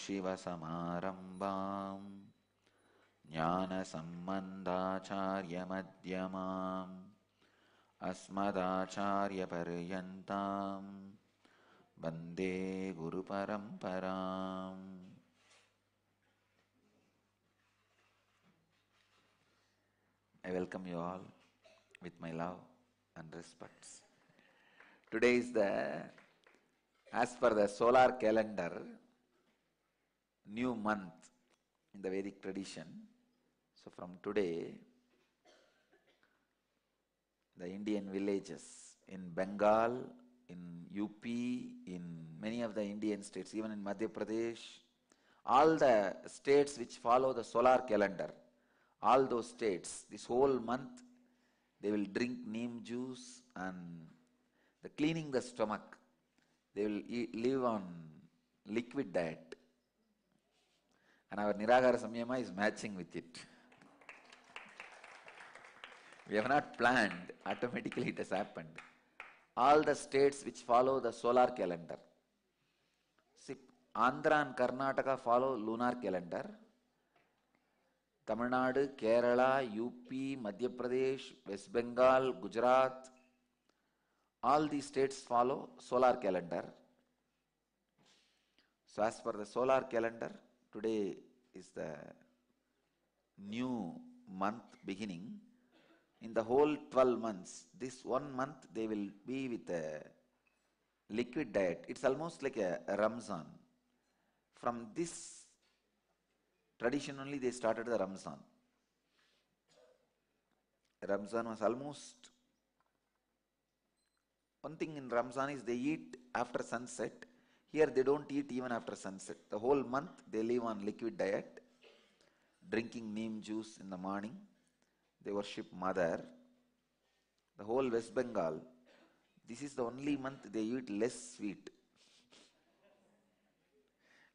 सदाशिवसमारम्भाम् ज्ञानसम्बन्धाचार्यमध्यमाम् अस्मदाचार्यपर्यन्ताम् वन्दे गुरुपरम्पराम्. I welcome you all with my love and respects. Today is as per the solar calendar, new month in the Vedic tradition. So from today, the Indian villages in Bengal, in UP, in many of the Indian states, even in Madhya Pradesh, all the states which follow the solar calendar, all those states, this whole month, they will drink neem juice and the cleaning the stomach. They will live on liquid diet. And our Niragara Samyama is matching with it. We have not planned, automatically it has happened. All the states which follow the solar calendar. See, Andhra and Karnataka follow lunar calendar. Tamil Nadu, Kerala, UP, Madhya Pradesh, West Bengal, Gujarat, all these states follow solar calendar. So as per the solar calendar, today is the new month beginning. In the whole 12 months, this 1 month they will be with a liquid diet. It's almost like a Ramzan. From this tradition only they started the Ramzan. Ramzan was almost, one thing in Ramzan is they eat after sunset. Here they don't eat even after sunset. The whole month they live on liquid diet, drinking neem juice in the morning. They worship Mother. The whole West Bengal, this is the only month they eat less sweet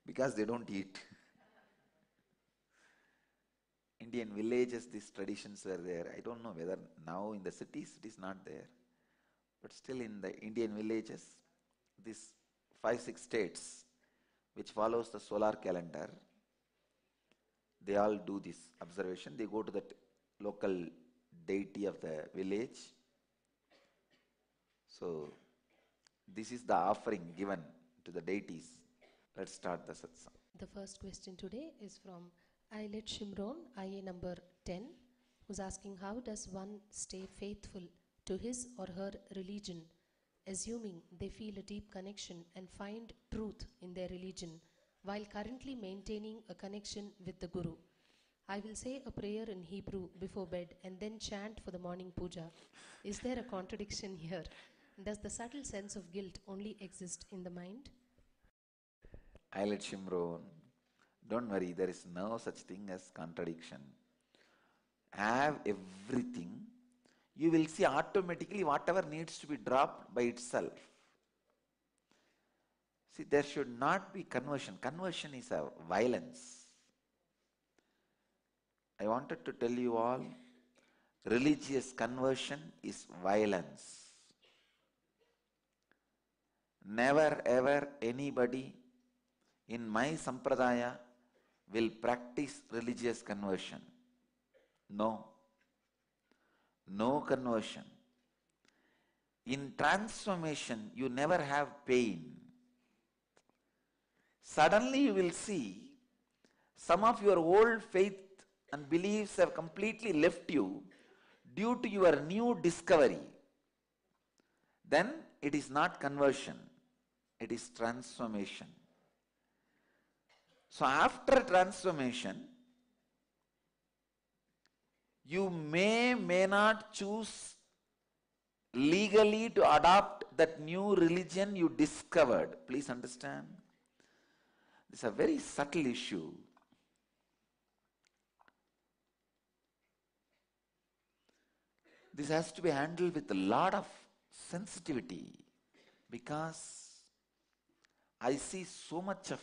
because they don't eat. Indian villages, these traditions were there. I don't know whether now in the cities it is not there. But still in the Indian villages, these 5-6 states which follows the solar calendar, they all do this observation. They go to that local deity of the village. So this is the offering given to the deities. Let's start the satsang. The first question today is from Ailet Shimron, IA number 10, who's asking, how does one stay faithful to his or her religion, assuming they feel a deep connection and find truth in their religion, while currently maintaining a connection with the Guru? I will say a prayer in Hebrew before bed and then chant for the morning puja. Is there a contradiction here? Does the subtle sense of guilt only exist in the mind? Ailet Shimron, don't worry, there is no such thing as contradiction. Have everything. You will see automatically whatever needs to be dropped by itself. See, there should not be conversion. Conversion is a violence. I wanted to tell you all, religious conversion is violence. Never ever anybody in my sampradaya will practice religious conversion. No. No conversion. In transformation, you never have pain. Suddenly you will see some of your old faith and beliefs have completely left you due to your new discovery. Then it is not conversion, it is transformation. So after transformation, you may not choose legally to adopt that new religion you discovered. Please understand. This is a very subtle issue. This has to be handled with a lot of sensitivity because I see so much of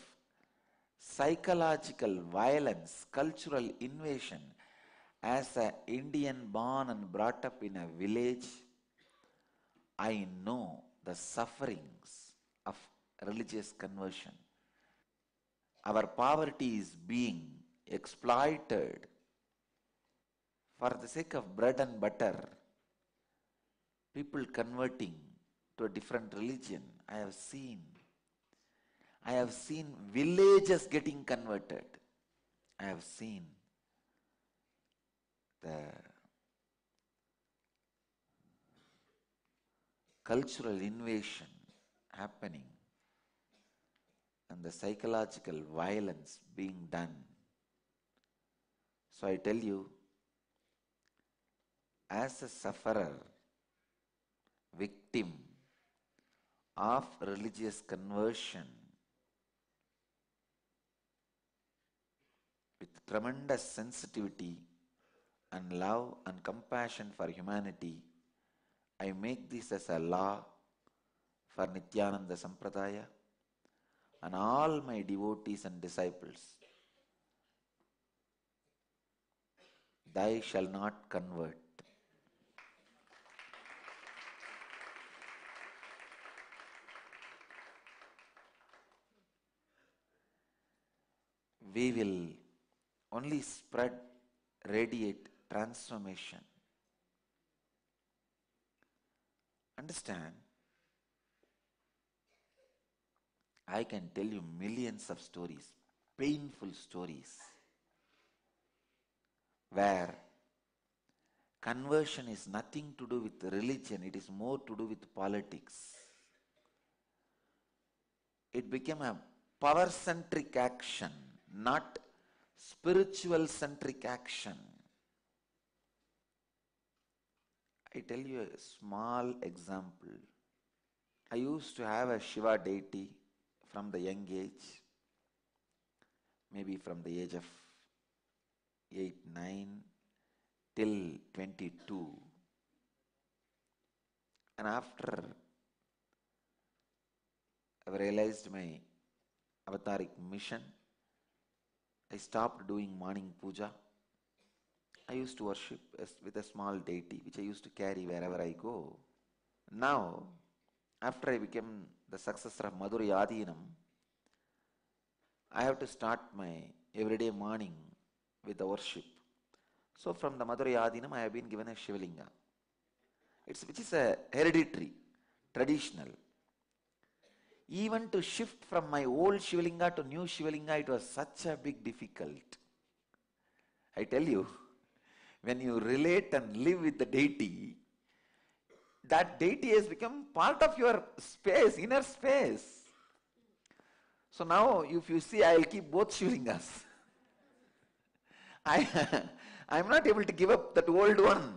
psychological violence, cultural invasion. As an Indian born and brought up in a village, I know the sufferings of religious conversion. our poverty is being exploited for the sake of bread and butter, people converting to a different religion. I have seen villages getting converted. I have seen the cultural invasion happening and the psychological violence being done. So I tell you, as a sufferer, victim of religious conversion, with tremendous sensitivity and love and compassion for humanity, I make this as a law for Nityananda Sampradaya and all my devotees and disciples. Thou shall not convert. We will only spread, radiate transformation. Understand? I can tell you millions of stories, painful stories, where conversion is nothing to do with religion, it is more to do with politics. It became a power-centric action, not spiritual-centric action. I tell you a small example. I used to have a Shiva deity from the young age, maybe from the age of 8, 9 till 22. And after I realized my avataric mission, I stopped doing morning puja. I used to worship with a small deity which I used to carry wherever I go. Now, after I became the successor of Madhuri Adinam, I have to start my everyday morning with the worship. So from the Madhuri Adinam, I have been given a Shivalinga, which is a hereditary, traditional. Even to shift from my old Shivalinga to new Shivalinga, it was such a big difficult. I tell you, when you relate and live with the deity, that deity has become part of your space, inner space. So now, if you see, I will keep both Shivalingas. I am not able to give up that old one.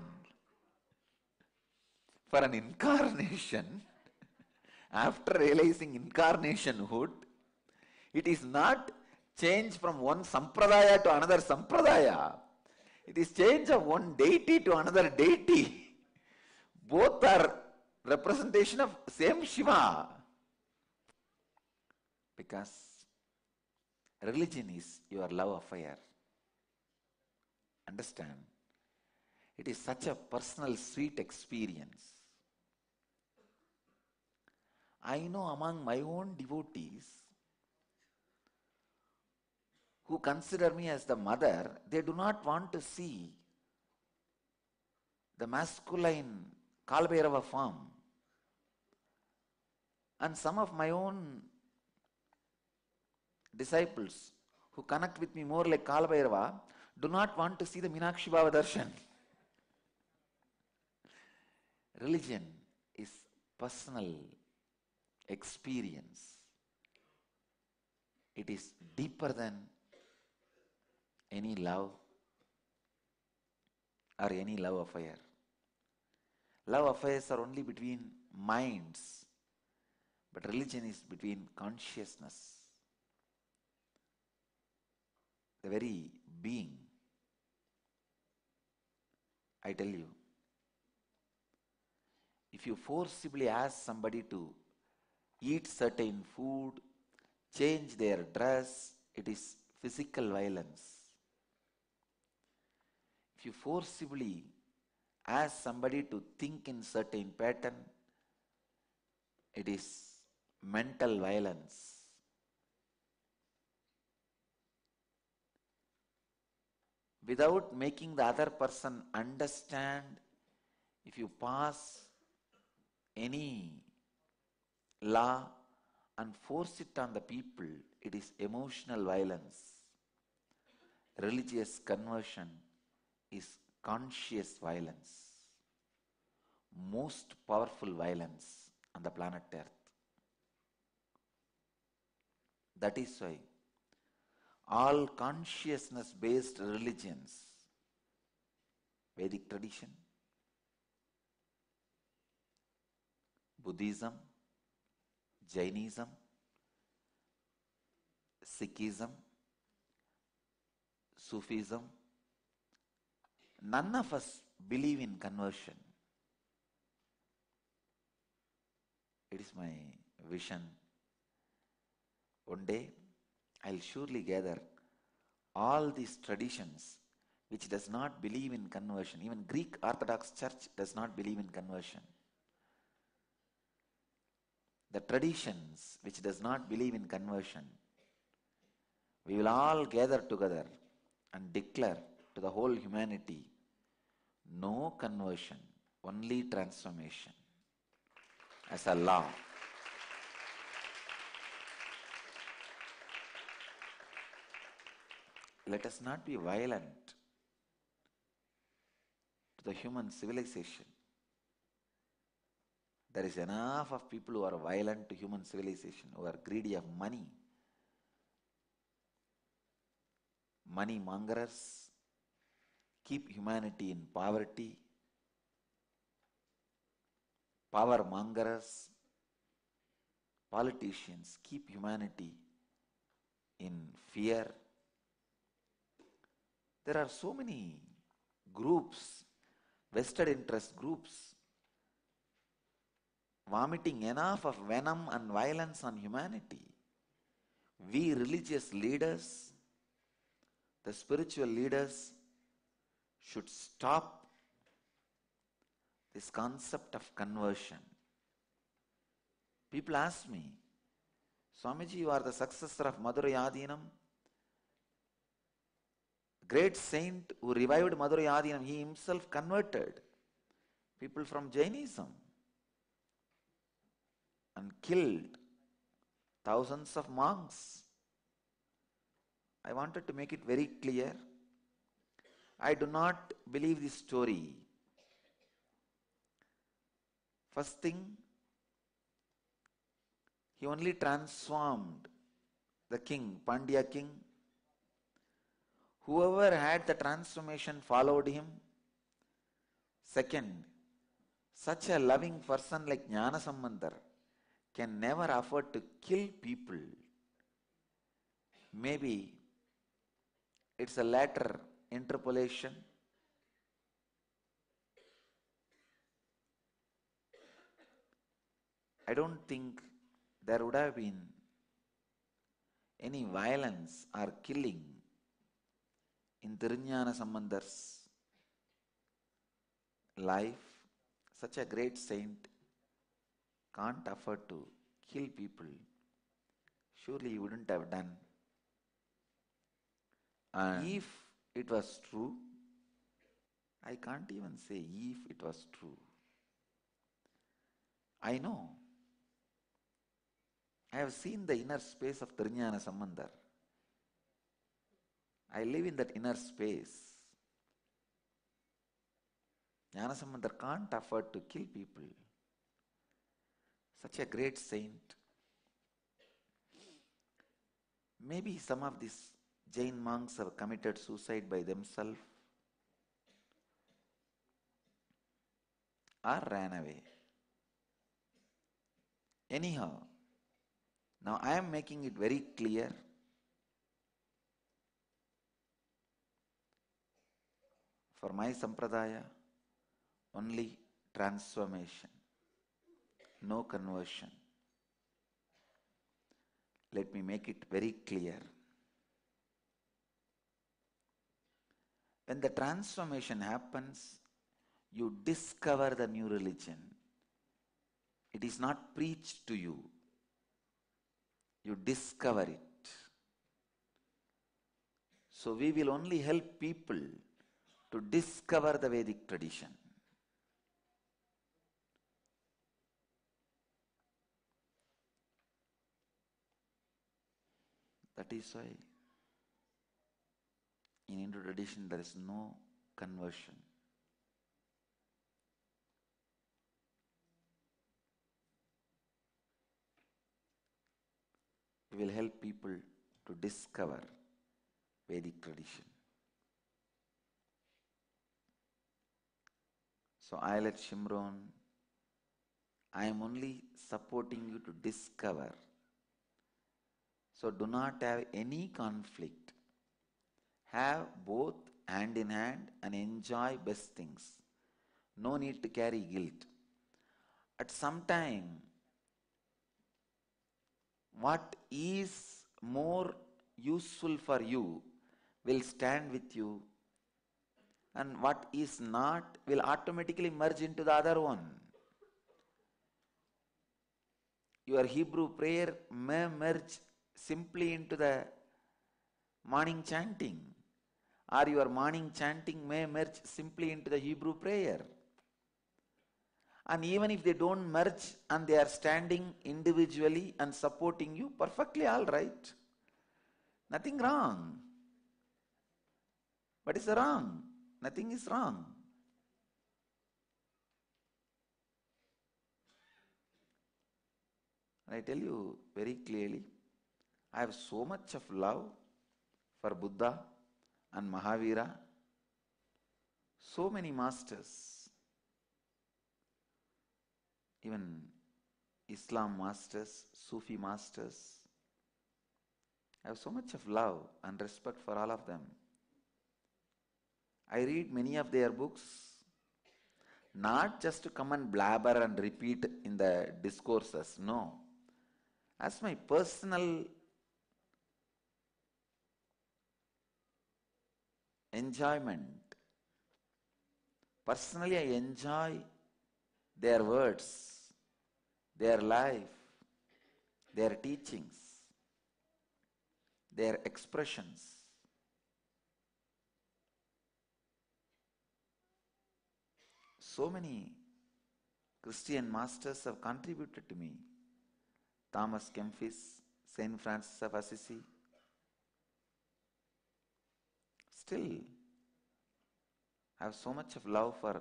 For an incarnation, after realizing incarnationhood, it is not change from one sampradaya to another sampradaya. It is change of one deity to another deity. Both are representation of same Shiva. Because religion is your love affair. Understand? It is such a personal, sweet experience. I know among my own devotees who consider me as the mother, they do not want to see the masculine Kalbhairava form. And some of my own disciples who connect with me more like Kalbhairava do not want to see the Meenakshi Bhava Darshan. Religion is personal experience. It is deeper than any love or any love affair. Love affairs are only between minds, but religion is between consciousness, the very being. I tell you, if you forcibly ask somebody to eat certain food, change their dress, it is physical violence. If you forcibly ask somebody to think in certain pattern, it is mental violence. without making the other person understand. If you pass any law and force it on the people, it is emotional violence. Religious conversion is conscious violence, most powerful violence on the planet Earth. That is why all consciousness based religions, Vedic tradition, Buddhism, Jainism, Sikhism, Sufism, none of us believe in conversion. It is my vision. One day, I'll surely gather all these traditions which does not believe in conversion. Even Greek Orthodox Church does not believe in conversion. The traditions which does not believe in conversion, we will all gather together and declare to the whole humanity, no conversion, only transformation, as a law. Let us not be violent to the human civilization. There is enough of people who are violent to human civilization, who are greedy of money. Money mongers keep humanity in poverty. Power mongers, politicians keep humanity in fear. There are so many groups, vested interest groups, vomiting enough of venom and violence on humanity. We religious leaders, the spiritual leaders, should stop this concept of conversion. People ask me, Swamiji, you are the successor of Madurai Adinam. Great saint who revived Madurai Adinam, he himself converted people from Jainism and killed thousands of monks. I wanted to make it very clear. I do not believe this story. First thing, he only transformed the king, Pandya king. Whoever had the transformation followed him. Second, such a loving person like Jnanasambandar can never afford to kill people. Maybe it's a later interpolation. I don't think there would have been any violence or killing in Tirunjana life. Such a great saint can't afford to kill people. Surely he wouldn't have done. And if it was true, I can't even say if it was true. I know. I have seen the inner space of Tirunjana Sambandar. I live in that inner space. Jnanasambandar can't afford to kill people. Such a great saint. Maybe some of these Jain monks have committed suicide by themselves or ran away. Anyhow, now I am making it very clear. For my sampradaya, only transformation, no conversion. Let me make it very clear. When the transformation happens, you discover the new religion. It is not preached to you. You discover it. So we will only help people to discover the Vedic tradition. That is why in Hindu tradition there is no conversion. We will help people to discover Vedic tradition. So I'll at Shimron, I am only supporting you to discover. So do not have any conflict. Have both hand in hand and enjoy best things. No need to carry guilt. At some time, what is more useful for you will stand with you, and what is not will automatically merge into the other one. Your Hebrew prayer may merge simply into the morning chanting, or your morning chanting may merge simply into the Hebrew prayer. And even if they don't merge and they are standing individually and supporting you, perfectly all right. Nothing wrong. What is wrong? Nothing is wrong. I tell you very clearly, I have so much of love for Buddha and Mahavira, so many masters, even Islam masters, Sufi masters. I have so much of love and respect for all of them. I read many of their books, not just to come and blabber and repeat in the discourses, no. As my personal enjoyment. Personally, I enjoy their words, their life, their teachings, their expressions. So many Christian masters have contributed to me. Thomas Kempis, Saint Francis of Assisi. Still, I have so much of love for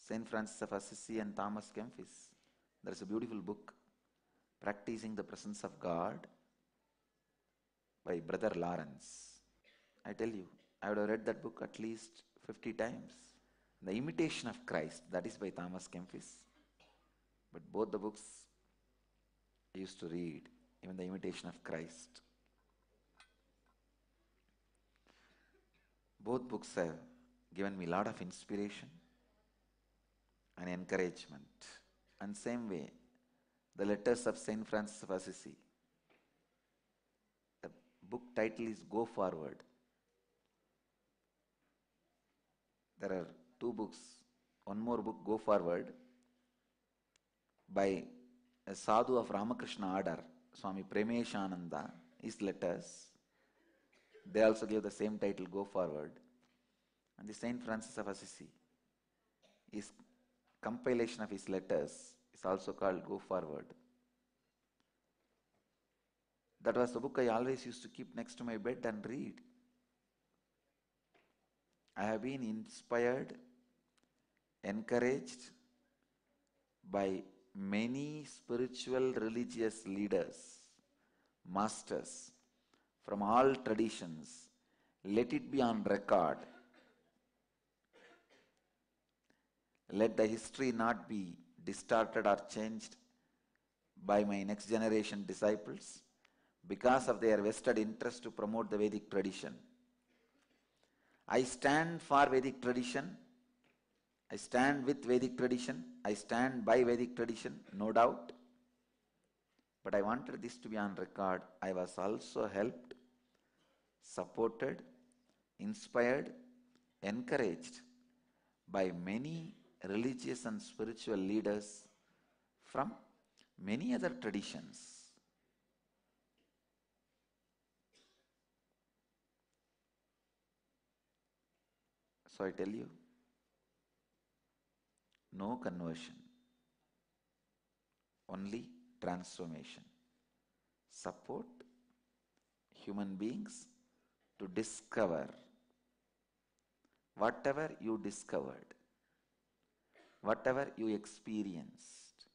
Saint Francis of Assisi and Thomas Kempis. There is a beautiful book, Practicing the Presence of God, by Brother Lawrence. I tell you, I would have read that book at least 50 times. The Imitation of Christ, that is by Thomas Kempis. But both the books I used to read, even the Imitation of Christ. Both books have given me a lot of inspiration and encouragement. And same way, the letters of Saint Francis of Assisi. The book title is Go Forward. There are two books. One more book, Go Forward, by a sadhu of Ramakrishna order, Swami Premeshananda, his letters. They also give the same title, Go Forward. And the Saint Francis of Assisi, his compilation of his letters is also called Go Forward. That was the book I always used to keep next to my bed and read. I have been inspired, encouraged by many spiritual religious leaders, masters from all traditions. Let it be on record. Let the history not be distorted or changed by my next generation disciples because of their vested interest to promote the Vedic tradition. I stand for Vedic tradition. I stand with Vedic tradition. I stand by Vedic tradition, no doubt. But I wanted this to be on record. I was also helped, supported, inspired, encouraged by many religious and spiritual leaders from many other traditions. So I tell you, no conversion, only transformation. Support human beings to discover whatever you discovered, whatever you experienced.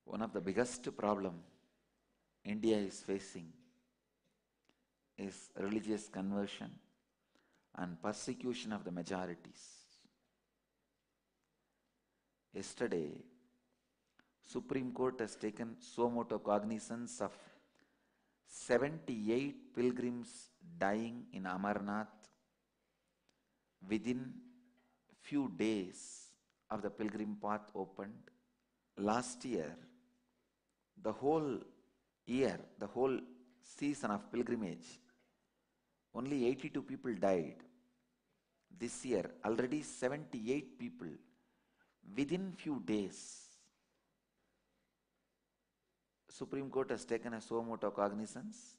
One of the biggest problem India is facing is religious conversion and persecution of the majorities. Yesterday, Supreme Court has taken suo motu cognizance of 78 pilgrims dying in Amarnath within few days of the pilgrim path opened. Last year, the whole the whole season of pilgrimage, only 82 people died. This year, already 78 people within few days. Supreme Court has taken a suo motu cognizance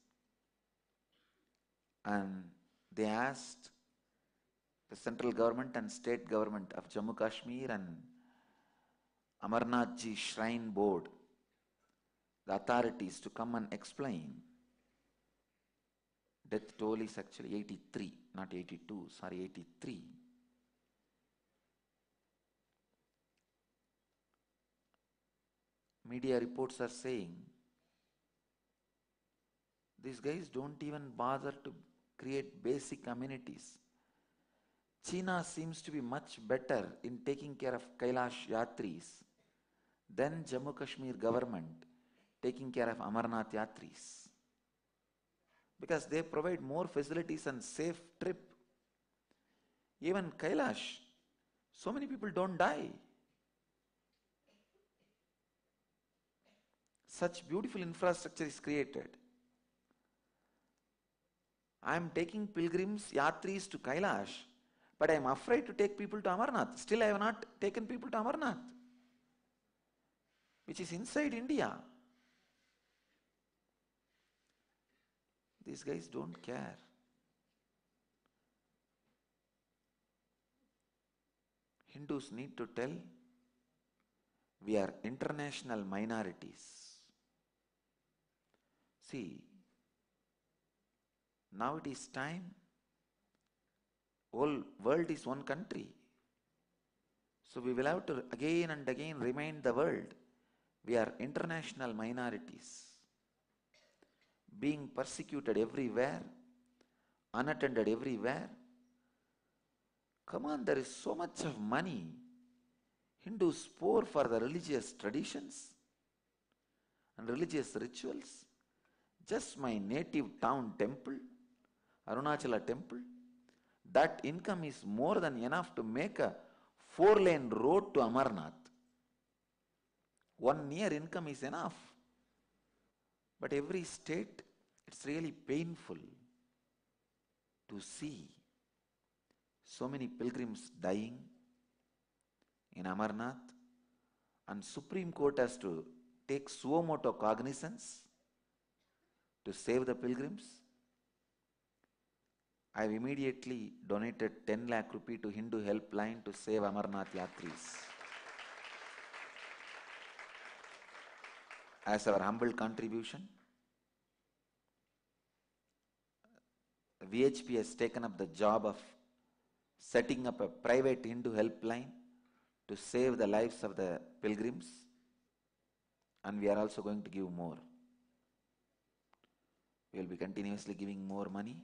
and they asked the central government and state government of Jammu Kashmir and Amarnath Ji Shrine Board, the authorities, to come and explain. Death toll is actually 83, not 82, sorry, 83. Media reports are saying these guys don't even bother to create basic amenities. China seems to be much better in taking care of Kailash Yatris than Jammu Kashmir government taking care of Amarnath Yatris, because they provide more facilities and safe trip. Even Kailash, so many people don't die. Such beautiful infrastructure is created. I am taking pilgrims, yatris to Kailash, but I am afraid to take people to Amarnath. Still I have not taken people to Amarnath, which is inside India. These guys don't care. Hindus need to tell, we are international minorities. See, now it is time. Whole world is one country. So we will have to again and again remind the world, we are international minorities, being persecuted everywhere, unattended everywhere. Come on, there is so much of money. Hindus pour for the religious traditions and religious rituals. Just my native town temple, Arunachala temple, that income is more than enough to make a 4-lane road to Amarnath. 1 year income is enough. But every state, it's really painful to see so many pilgrims dying in Amarnath, and Supreme Court has to take suo motu cognizance to save the pilgrims. I have immediately donated 10 lakh rupee to Hindu helpline to save Amarnath Yatris. As our humble contribution, VHP has taken up the job of setting up a private Hindu helpline to save the lives of the pilgrims, and we are also going to give more. We will be continuously giving more money.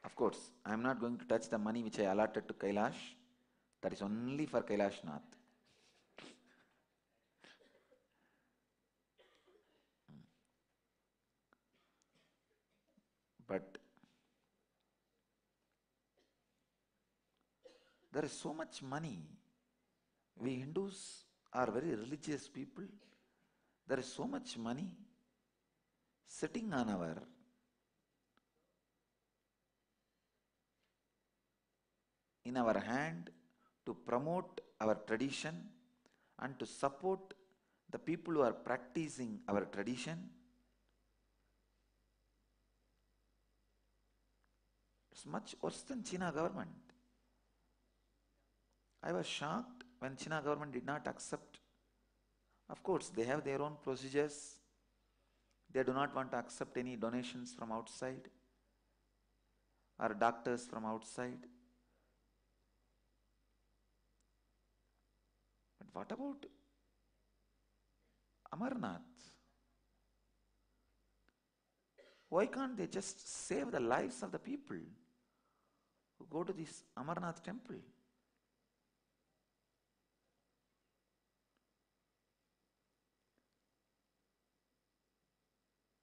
Of course, I am not going to touch the money which I allotted to Kailash. That is only for Kailash Nath. But there is so much money. We Hindus are very religious people. There is so much money sitting on our in our hand to promote our tradition and to support the people who are practicing our tradition. It's much worse than China government. I was shocked when China government did not accept. Of course, they have their own procedures. They do not want to accept any donations from outside or doctors from outside. But what about Amarnath? Why can't they just save the lives of the people who go to this Amarnath temple?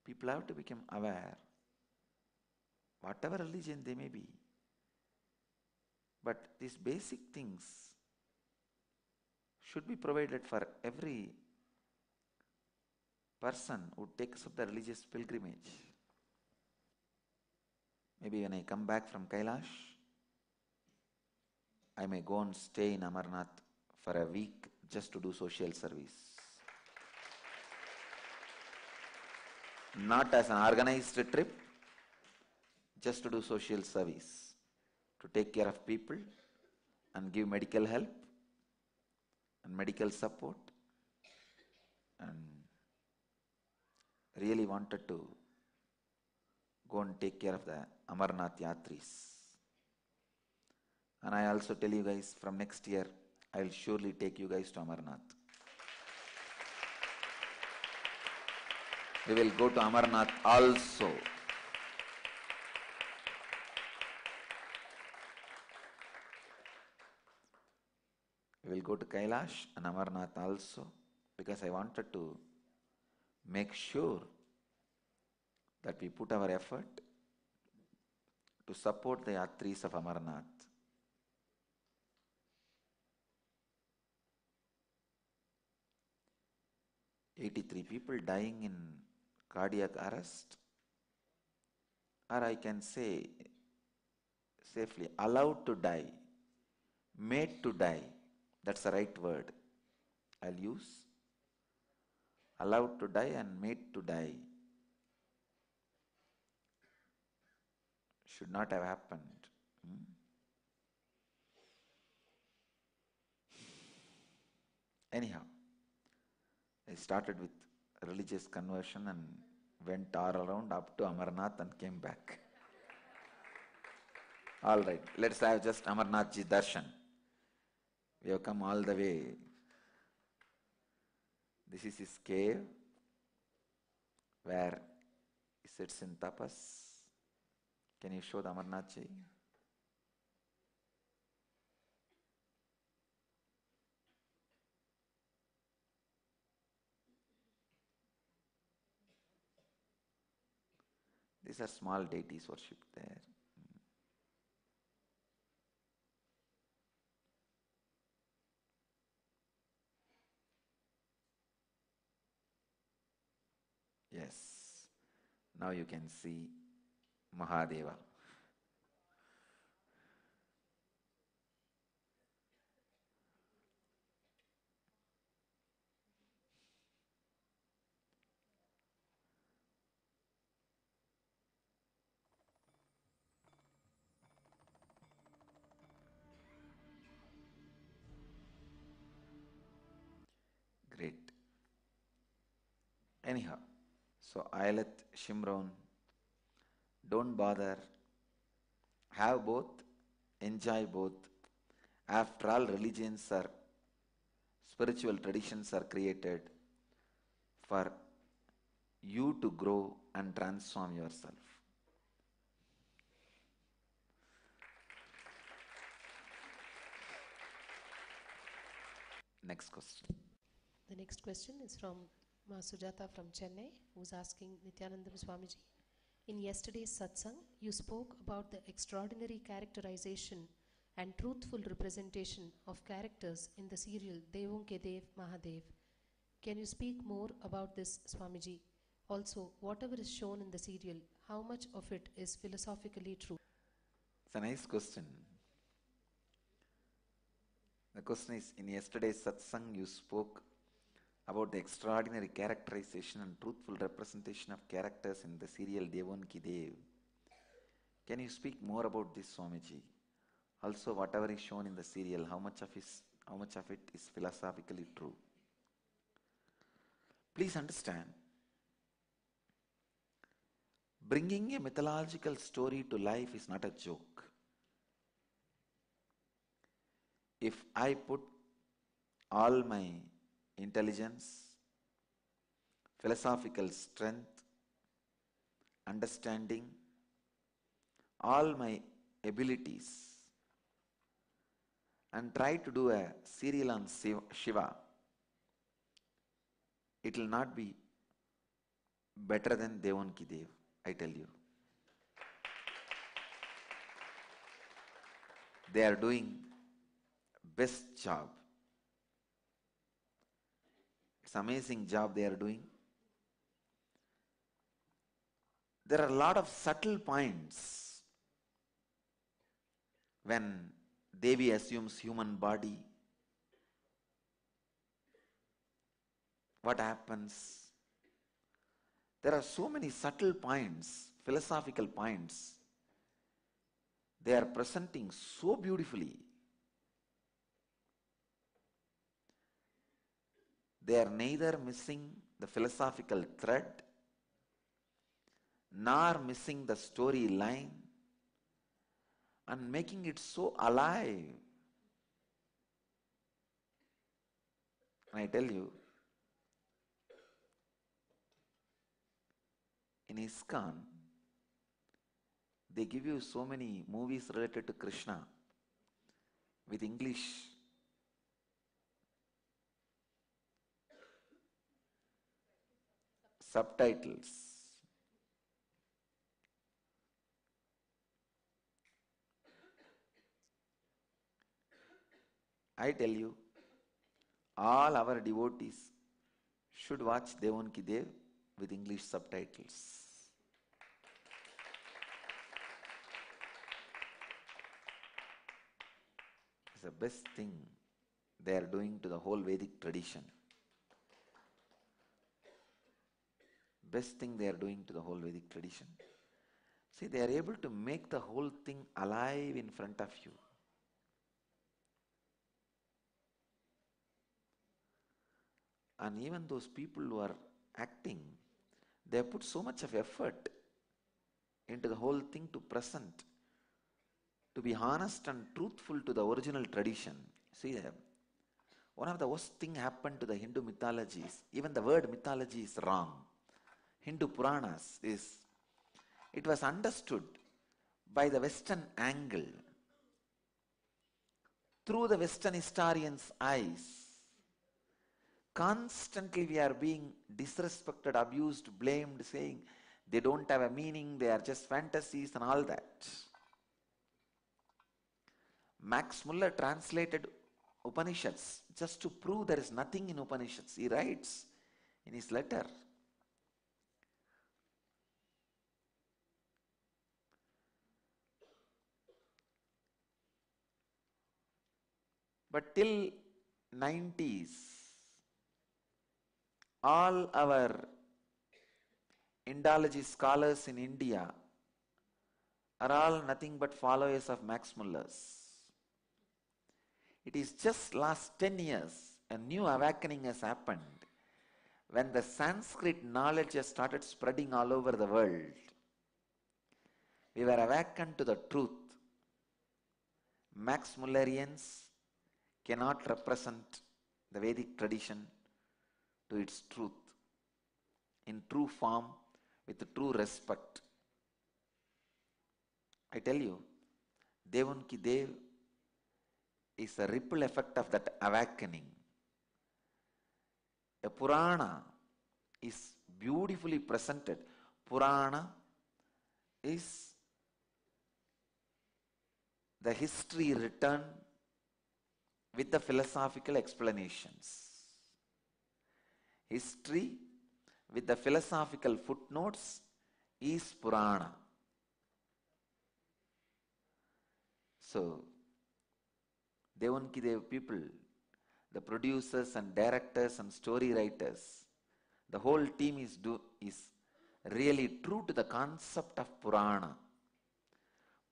People have to become aware, whatever religion they may be. But these basic things should be provided for every person who takes up the religious pilgrimage. Maybe when I come back from Kailash, I may go and stay in Amarnath for a week just to do social service. Not as an organized trip, just to do social service, to take care of people and give medical help and medical support, and really wanted to go and take care of the Amarnath Yatris. And I also tell you guys, from next year, I'll surely take you guys to Amarnath. We will go to Amarnath also. We will go to Kailash and Amarnath also, because I wanted to make sure that we put our effort to support the Yatris of Amarnath. "83 people dying in cardiac arrest, or I can say safely allowed to die, made to die." That's the right word I'll use. Allowed to die and made to die. Should not have happened. Anyhow, I started with religious conversion and went all around up to Amarnath and came back. All right, let's have just Amarnath Ji Darshan. We have come all the way. This is his cave where he sits in tapas. Can you show the Amarnath Ji? These are small deities worshipped there. Yes. Now you can see Mahadeva. Great. Anyhow, so Ailet, Shimron, don't bother. Have both, enjoy both. After all, religions are, spiritual traditions are created for you to grow and transform yourself. Next question. The next question is from Ma Sujata from Chennai, who's asking Nityanandam Swamiji. In yesterday's satsang, you spoke about the extraordinary characterization and truthful representation of characters in the serial Devon Ke Dev Mahadev. Can you speak more about this, Swamiji? Also, whatever is shown in the serial, how much of it is philosophically true? It's a nice question. The question is, in yesterday's satsang, you spoke about the extraordinary characterization and truthful representation of characters in the serial Devon Ki Dev. Can you speak more about this, Swamiji? Also, whatever is shown in the serial, how much of it is philosophically true? Please understand, bringing a mythological story to life is not a joke. If I put all my intelligence, philosophical strength, understanding, all my abilities, and try to do a serial on Shiva, it will not be better than Devanki Dev, I tell you. They are doing best job. It's amazing job they are doing. There are a lot of subtle points when Devi assumes human body. What happens? There are so many subtle points, philosophical points. They are presenting so beautifully. They are neither missing the philosophical thread nor missing the storyline and making it so alive. And I tell you, in ISKCON, they give you so many movies related to Krishna with English subtitles. I tell you, all our devotees should watch Devanki Dev with English subtitles. It's the best thing they are doing to the whole Vedic tradition. Best thing they are doing to the whole Vedic tradition. See, they are able to make the whole thing alive in front of you. And even those people who are acting, they have put so much of effort into the whole thing to present, to be honest and truthful to the original tradition. See, one of the worst thing happened to the Hindu mythologies, even the word mythology is wrong. Hindu Puranas is, it was understood by the Western angle, through the Western historians' eyes. Constantly we are being disrespected, abused, blamed, saying they don't have a meaning, they are just fantasies and all that. Max Muller translated Upanishads just to prove there is nothing in Upanishads. He writes in his letter. But till 90s, all our Indology scholars in India are all nothing but followers of Max Muller's. It is just last 10 years, a new awakening has happened when the Sanskrit knowledge has started spreading all over the world. We were awakened to the truth. Max Mullerians cannot represent the Vedic tradition to its truth, in true form, with true respect. I tell you, Devanki Dev is a ripple effect of that awakening. A Purana is beautifully presented. Purana is the history written with the philosophical explanations. History with the philosophical footnotes is Purana. So, Devanki Dev people, the producers and directors and story writers, the whole team is really true to the concept of Purana.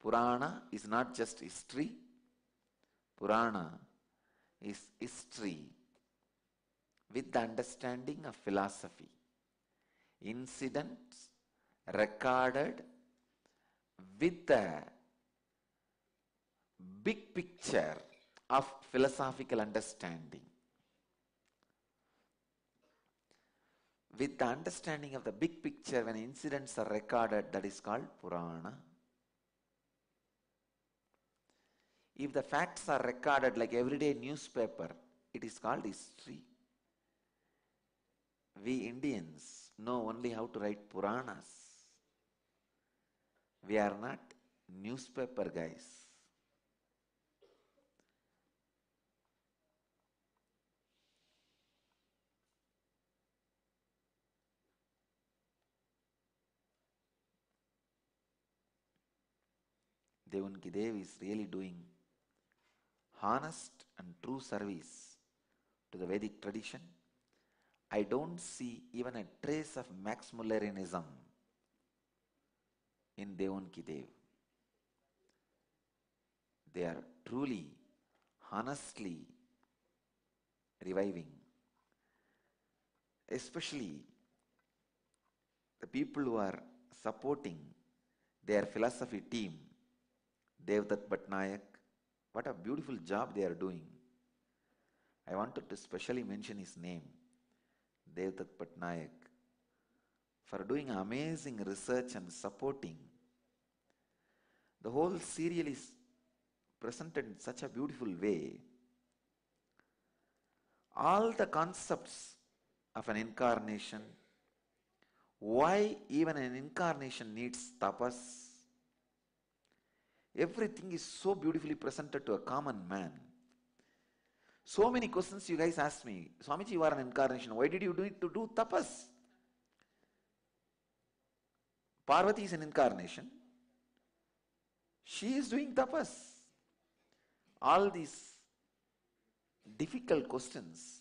Purana is not just history. Purana is history with the understanding of philosophy. Incidents recorded with the big picture of philosophical understanding. With the understanding of the big picture, when incidents are recorded, that is called Purana. If the facts are recorded like everyday newspaper, it is called history. We Indians know only how to write Puranas. We are not newspaper guys. Devanki Dev is really doing honest and true service to the Vedic tradition. I don't see even a trace of Max Mullerianism in Devanki Dev. They are truly, honestly reviving, especially the people who are supporting their philosophy team, Devdutt Bhatnayak. What a beautiful job they are doing. I wanted to specially mention his name, Devdutt Bhatnayak, for doing amazing research and supporting. The whole serial is presented in such a beautiful way. All the concepts of an incarnation, why even an incarnation needs tapas, everything is so beautifully presented to a common man. So many questions you guys asked me. Swamiji, you are an incarnation. Why did you do it to do tapas? Parvati is an incarnation. She is doing tapas. All these difficult questions,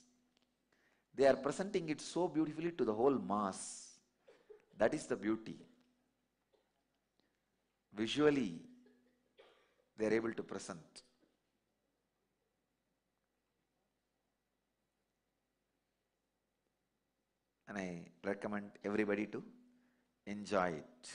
they are presenting it so beautifully to the whole mass. That is the beauty. Visually, they are able to present. And I recommend everybody to enjoy it.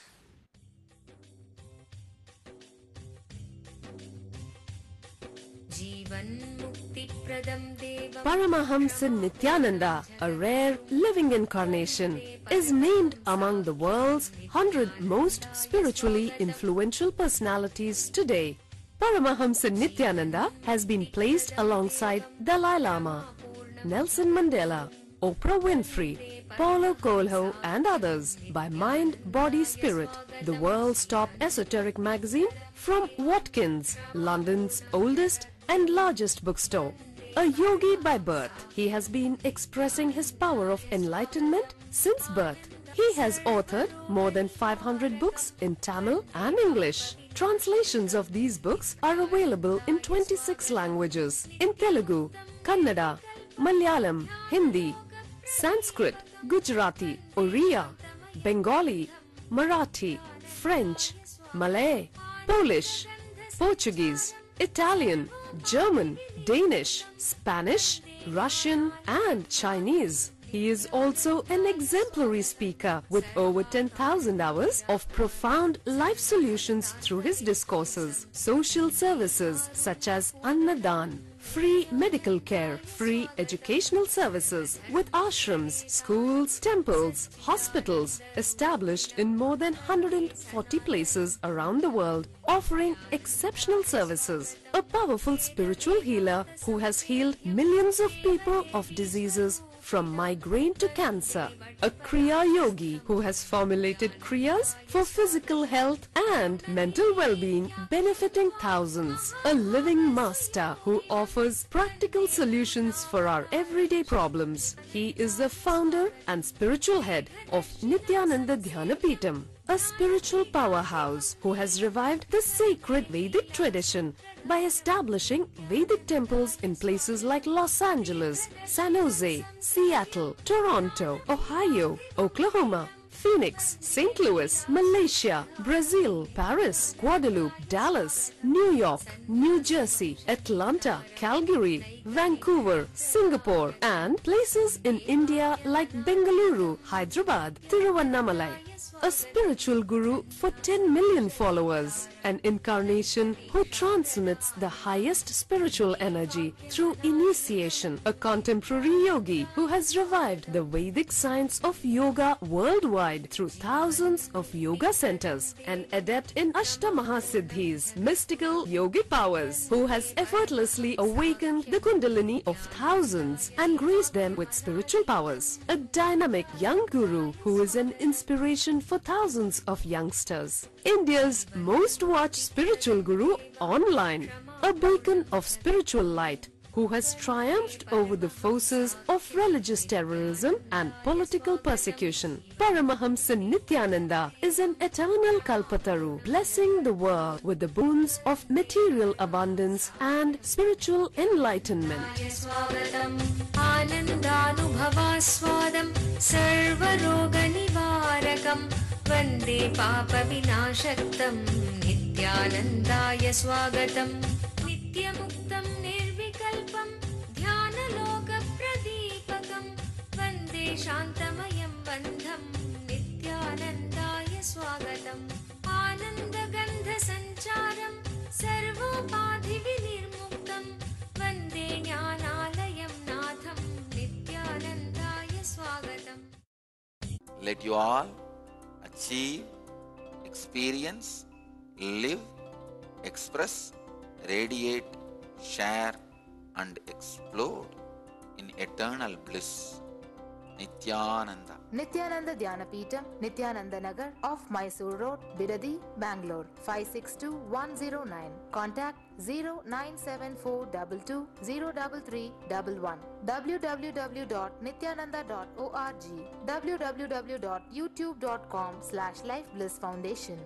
Paramahamsa Nityananda, a rare living incarnation, is named among the world's 100 most spiritually influential personalities today. Paramahamsa Nityananda has been placed alongside Dalai Lama, Nelson Mandela, Oprah Winfrey, Paulo Coelho and others by Mind, Body, Spirit, the world's top esoteric magazine from Watkins, London's oldest and largest bookstore. A yogi by birth, he has been expressing his power of enlightenment since birth. He has authored more than 500 books in Tamil and English. Translations of these books are available in 26 languages in Telugu, Kannada, Malayalam, Hindi, Sanskrit, Gujarati, Oriya, Bengali, Marathi, French, Malay, Polish, Portuguese, Italian, German, Danish, Spanish, Russian and Chinese. He is also an exemplary speaker with over 10,000 hours of profound life solutions through his discourses. Social services such as Annadan, free medical care, free educational services with ashrams, schools, temples, hospitals established in more than 140 places around the world, offering exceptional services. A powerful spiritual healer who has healed millions of people of diseases from migraine to cancer. A Kriya Yogi who has formulated Kriyas for physical health and mental well-being, benefiting thousands. A living master who offers practical solutions for our everyday problems. He is the founder and spiritual head of Nityananda Dhyanapeetham, a spiritual powerhouse who has revived the sacred Vedic tradition by establishing Vedic temples in places like Los Angeles, San Jose, Seattle, Toronto, Ohio, Oklahoma, Phoenix, St. Louis, Malaysia, Brazil, Paris, Guadeloupe, Dallas, New York, New Jersey, Atlanta, Calgary, Vancouver, Singapore, and places in India like Bengaluru, Hyderabad, Tiruvannamalai. A spiritual guru for 10 million followers, an incarnation who transmits the highest spiritual energy through initiation, a contemporary yogi who has revived the Vedic science of yoga worldwide through thousands of yoga centers, an adept in Ashtamahasiddhis, mystical yogic powers, who has effortlessly awakened the Kundalini of thousands and graced them with spiritual powers, a dynamic young guru who is an inspiration for thousands of youngsters. India's most watched spiritual guru online, a beacon of spiritual light who has triumphed over the forces of religious terrorism and political persecution. Paramahamsa Nityananda is an eternal Kalpataru, blessing the world with the boons of material abundance and spiritual enlightenment. वन्दे पापविनाशक्तं नित्यानन्दाय स्वागतं नित्यमुक्तं निर्विकल्पं ध्यानलोकप्रदीपकं वन्दे शान्तमयं बन्धं नित्यानन्दाय स्वागतम् आनन्दगन्धसञ्चारं सर्वोपाधिविनिर्मुक्तं वन्दे ज्ञानालयं नाथं नित्यानन्दाय स्वागतम्. Let you all achieve, experience, live, express, radiate, share and explode in eternal bliss. Nityananda. Nityananda Dhyanapitham, Nityananda Nagar off Mysore Road, Bidadi, Bangalore 562109. Contact 09742203311. www.nityananda.org. www.youtube.com/Life Bliss Foundation.